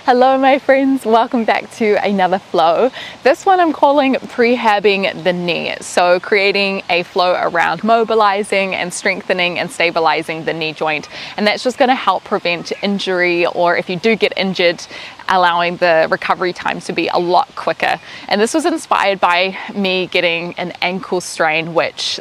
Hello my friends, welcome back to another flow. This one I'm calling prehabbing the knee. So creating a flow around mobilizing and strengthening and stabilizing the knee joint. And that's just going to help prevent injury, or if you do get injured, allowing the recovery times to be a lot quicker. And this was inspired by me getting an ankle sprain which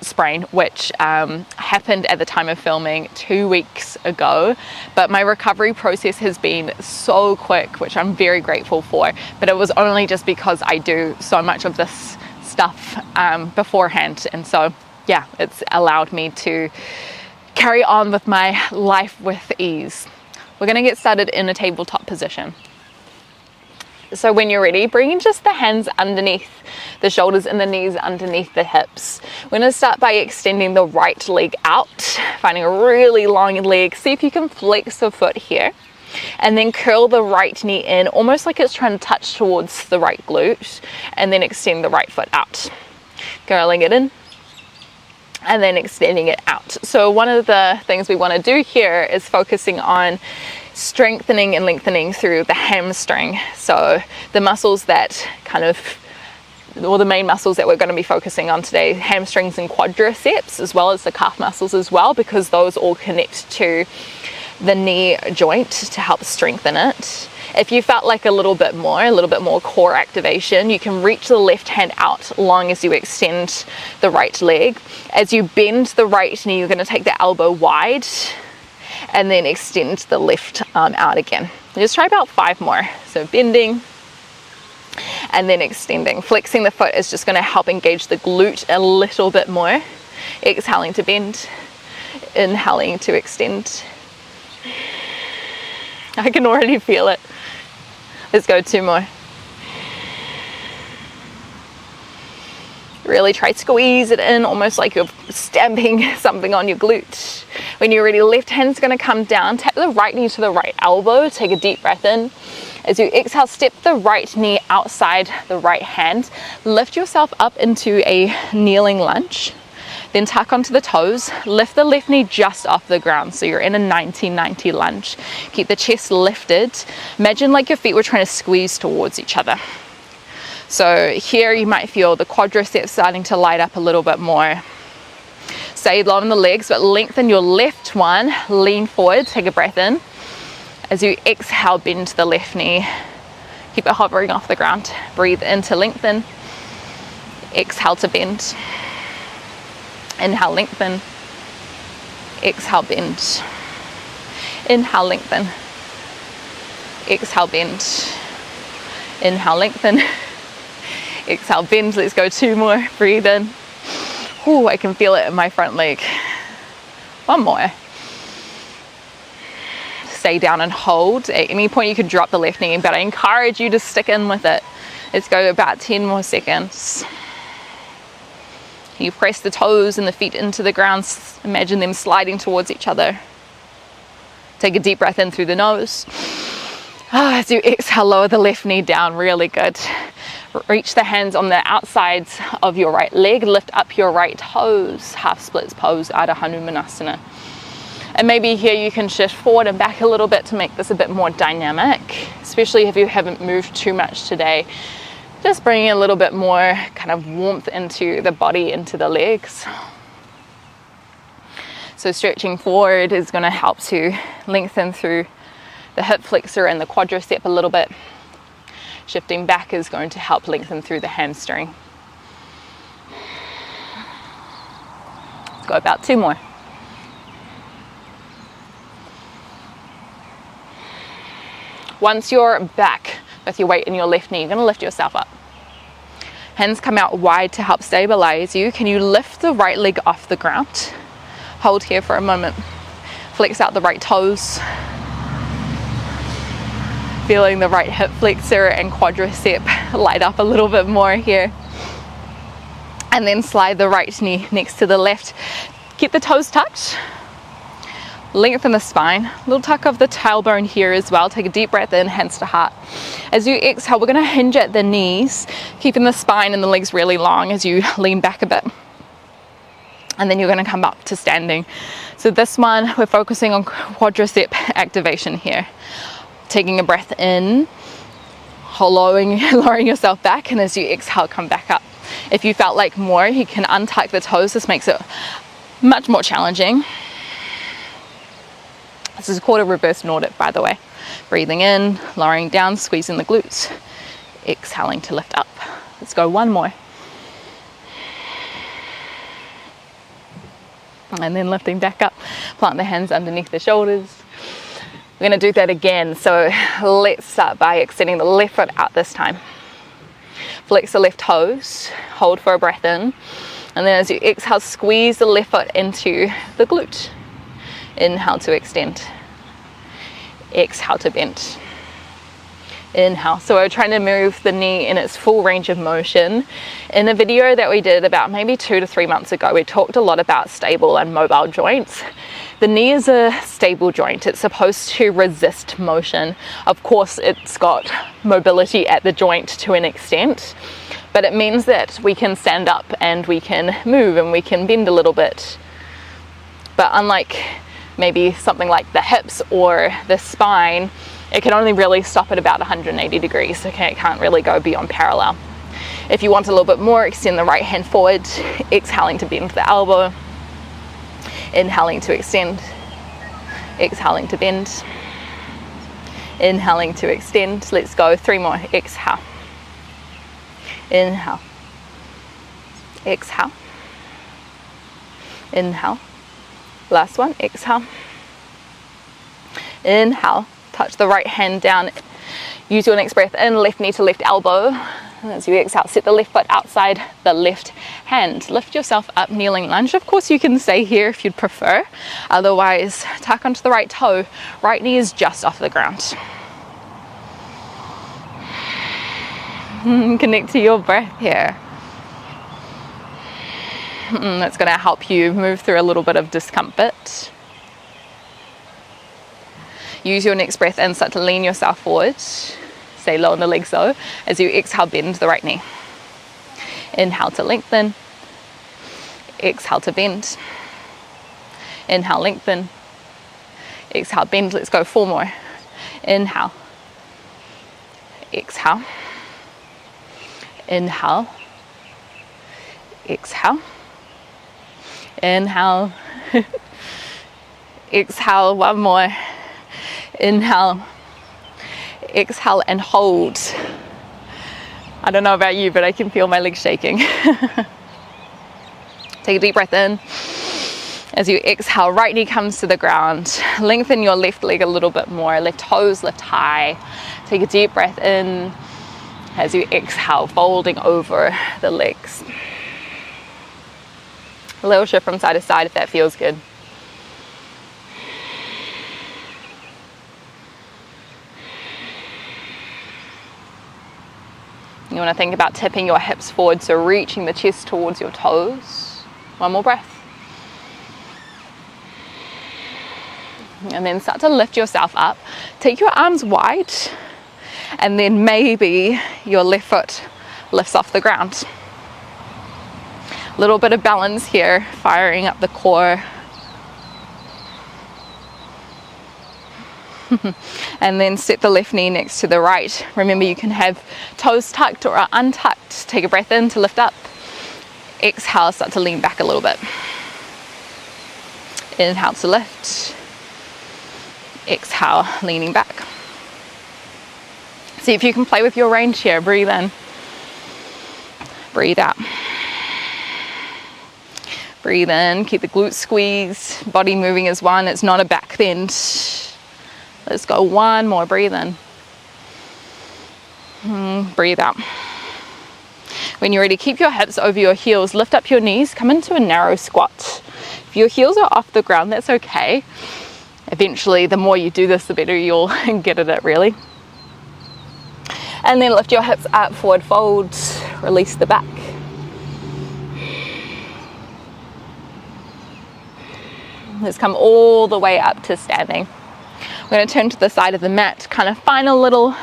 happened at the time of filming 2 weeks ago. But my recovery process has been so quick, which I'm very grateful for. But it was only just because I do so much of this stuff beforehand. And so yeah, it's allowed me to carry on with my life with ease. We're going to get started in a tabletop position. So when you're ready, bring just the hands underneath the shoulders and the knees underneath the hips. We're going to start by extending the right leg out, finding a really long leg. See if you can flex the foot here. And then curl the right knee in, almost like it's trying to touch towards the right glute. And then extend the right foot out. Curling it in. And then extending it out. So one of the things we want to do here is focusing on strengthening and lengthening through the hamstring. So the muscles that the main muscles that we're going to be focusing on today, hamstrings and quadriceps, as well as the calf muscles as well, because those all connect to the knee joint to help strengthen it. If you felt like a little bit more core activation, you can reach the left hand out long as you extend the right leg. As you bend the right knee, you're going to take the elbow wide and then extend the left arm out again. Just try about 5 more. So bending and then extending. Flexing the foot is just going to help engage the glute a little bit more. Exhaling to bend, inhaling to extend. I can already feel it. Let's go 2 more. Really try to squeeze it in, almost like you're stamping something on your glute. When you're ready, left hand's going to come down. Tap the right knee to the right elbow. Take a deep breath in. As you exhale, step the right knee outside the right hand. Lift yourself up into a kneeling lunge. Then tuck onto the toes. Lift the left knee just off the ground. So you're in a 90-90 lunge. Keep the chest lifted. Imagine like your feet were trying to squeeze towards each other. So here you might feel the quadriceps starting to light up a little bit more. Stay low on the legs, but lengthen your left one. Lean forward, take a breath in. As you exhale, bend the left knee. Keep it hovering off the ground. Breathe in to lengthen. Exhale to bend. Inhale, lengthen. Exhale, bend. Inhale, lengthen. Exhale, bend. Inhale, lengthen. Exhale, bend. Let's go 2 more. Breathe in. Ooh, I can feel it in my front leg. 1 more. Stay down and hold. At any point you can drop the left knee, but I encourage you to stick in with it. Let's go about 10 more seconds. You press the toes and the feet into the ground. Imagine them sliding towards each other. Take a deep breath in through the nose. As you exhale, lower the left knee down. Really good. Reach the hands on the outsides of your right leg. Lift up your right toes. Half splits pose, Ardha Hanumanasana. And maybe here you can shift forward and back a little bit to make this a bit more dynamic, especially if you haven't moved too much today. Just bringing a little bit more kind of warmth into the body, into the legs. So stretching forward is going to help to lengthen through the hip flexor and the quadricep a little bit. Shifting back is going to help lengthen through the hamstring. Let's go about 2 more. Once you're back with your weight in your left knee, you're going to lift yourself up. Hands come out wide to help stabilize you. Can you lift the right leg off the ground? Hold here for a moment. Flex out the right toes. Feeling the right hip flexor and quadricep light up a little bit more here. And then slide the right knee next to the left. Keep the toes tucked. Lengthen the spine. A little tuck of the tailbone here as well. Take a deep breath in, hands to heart. As you exhale, we're going to hinge at the knees, keeping the spine and the legs really long as you lean back a bit. And then you're going to come up to standing. So this one, we're focusing on quadricep activation here. Taking a breath in, lowering yourself back, and as you exhale, come back up. If you felt like more, you can untuck the toes. This makes it much more challenging. This is called a reverse Nordic, by the way. Breathing in, lowering down, squeezing the glutes, exhaling to lift up. Let's go one more. And then lifting back up, plant the hands underneath the shoulders. We're going to do that again. So let's start by extending the left foot out this time. Flex the left toes, hold for a breath in, and then as you exhale, squeeze the left foot into the glute. Inhale to extend. Exhale to bend. Inhale. So we're trying to move the knee in its full range of motion. In a video that we did about maybe 2 to 3 months ago, we talked a lot about stable and mobile joints. The knee is a stable joint. It's supposed to resist motion. Of course, it's got mobility at the joint to an extent, but it means that we can stand up and we can move and we can bend a little bit. But unlike maybe something like the hips or the spine, it can only really stop at about 180 degrees. Okay, it can't really go beyond parallel. If you want a little bit more, extend the right hand forward, exhaling to bend the elbow, inhaling to extend, exhaling to bend, inhaling to extend. Let's go 3 more. Exhale, inhale, exhale, inhale. Last one. Exhale, inhale. Touch the right hand down. Use your next breath in, left knee to left elbow. And as you exhale, set the left foot outside the left hand. Lift yourself up, kneeling lunge. Of course, you can stay here if you'd prefer. Otherwise, tuck onto the right toe. Right knee is just off the ground. Connect to your breath here. That's going to help you move through a little bit of discomfort. Use your next breath in, start to lean yourself forward. Stay low on the legs though. As you exhale, bend the right knee. Inhale to lengthen. Exhale to bend. Inhale, lengthen. Exhale, bend. Let's go 4 more. Inhale. Exhale. Inhale. Exhale. Inhale. Exhale, 1 more. Inhale, exhale, and hold. I don't know about you, but I can feel my legs shaking. Take a deep breath in. As you exhale, right knee comes to the ground. Lengthen your left leg a little bit more. Left toes lift high. Take a deep breath in. As you exhale, folding over the legs. A little shift from side to side if that feels good. You want to think about tipping your hips forward, so reaching the chest towards your toes. 1 more breath. And then start to lift yourself up. Take your arms wide, and then maybe your left foot lifts off the ground. A little bit of balance here, firing up the core. And then set the left knee next to the right. Remember, you can have toes tucked or untucked. Take a breath in to lift up. Exhale, start to lean back a little bit. Inhale to lift. Exhale, leaning back. See if you can play with your range here. Breathe in. Breathe out. Breathe in, keep the glutes squeezed. Body moving as one. It's not a back bend. Let's go 1 more. Breathe in. Breathe out. When you're ready, keep your hips over your heels. Lift up your knees. Come into a narrow squat. If your heels are off the ground, that's okay. Eventually, the more you do this, the better you'll get at it, really. And then lift your hips up, forward fold. Release the back. Let's come all the way up to standing. We're going to turn to the side of the mat, kind of find a little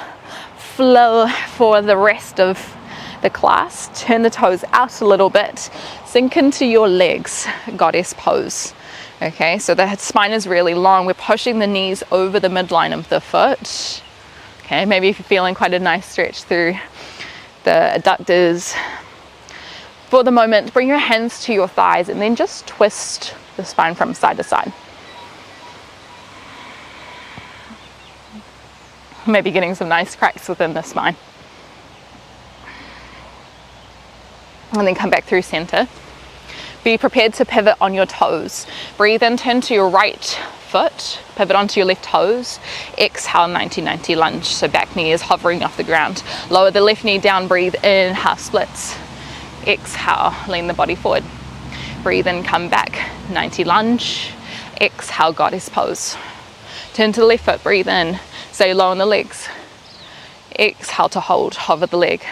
flow for the rest of the class. Turn the toes out a little bit, sink into your legs, goddess pose. Okay, so the spine is really long. We're pushing the knees over the midline of the foot. Okay, maybe if you're feeling quite a nice stretch through the adductors. For the moment, bring your hands to your thighs and then just twist the spine from side to side. Maybe getting some nice cracks within the spine. And then come back through center. Be prepared to pivot on your toes. Breathe in, turn to your right foot, pivot onto your left toes. Exhale, 90-90 lunge. So back knee is hovering off the ground. Lower the left knee down, breathe in, half splits. Exhale, lean the body forward. Breathe in, come back, 90 lunge. Exhale, goddess pose. Turn to the left foot, breathe in, stay low on the legs. Exhale to hold, hover the leg.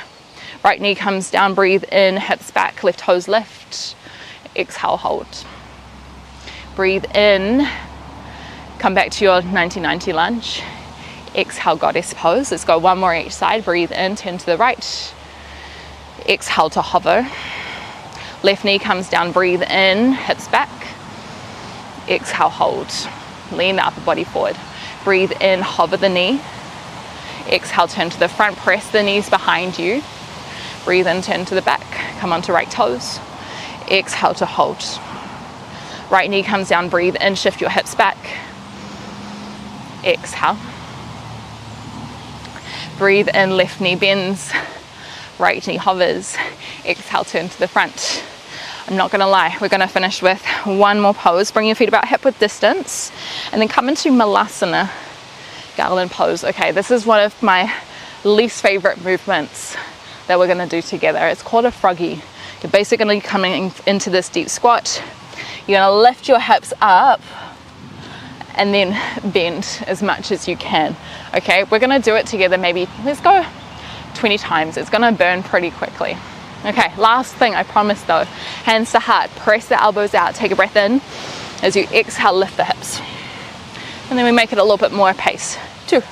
Right knee comes down, breathe in, hips back, left toes lift. Exhale, hold. Breathe in, come back to your 90-90 lunge. Exhale, goddess pose. Let's go one more each side. Breathe in, turn to the right. Exhale to hover. Left knee comes down, breathe in, hips back. Exhale, hold. Lean the upper body forward. Breathe in, hover the knee. Exhale, turn to the front, press the knees behind you. Breathe in, turn to the back, come onto right toes. Exhale to hold. Right knee comes down, breathe in, shift your hips back. Exhale. Breathe in, left knee bends, right knee hovers. Exhale, turn to the front. I'm not gonna lie, we're gonna finish with one more pose. Bring your feet about hip width distance and then come into Malasana, garland pose. Okay, this is one of my least favorite movements that we're gonna do together. It's called a Froggy. You're basically coming into this deep squat. You're gonna lift your hips up and then bend as much as you can. Okay, we're gonna do it together, maybe, let's go 20 times. It's gonna burn pretty quickly. Okay, last thing, I promise though, hands to heart, press the elbows out, take a breath in. As you exhale, lift the hips. And then we make it a little bit more pace. 2,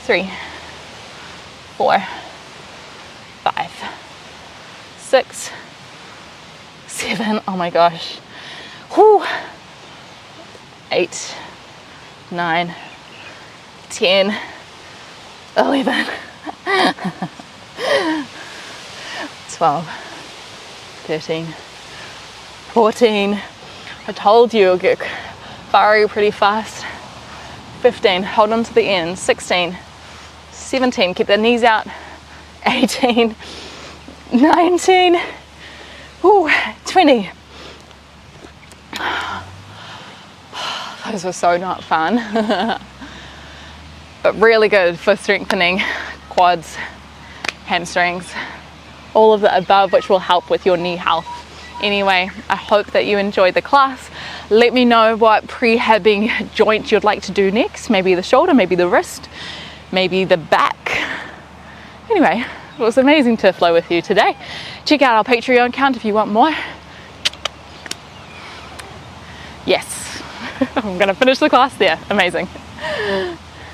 3, 4, 5, 6, 7, oh my gosh. Whew. 8, 9, 10, 11, 12, 13, 14. I told you it'll get fiery pretty fast. 15, hold on to the end. 16, 17, keep the knees out. 18, 19, ooh, 20. Those were so not fun. But really good for strengthening quads, hamstrings, all of the above, which will help with your knee health. Anyway, I hope that you enjoyed the class. Let me know what prehabbing joint you'd like to do next. Maybe the shoulder, maybe the wrist, maybe the back. Anyway, it was amazing to flow with you today. Check out our Patreon account if you want more. Yes, I'm gonna finish the class there. Amazing.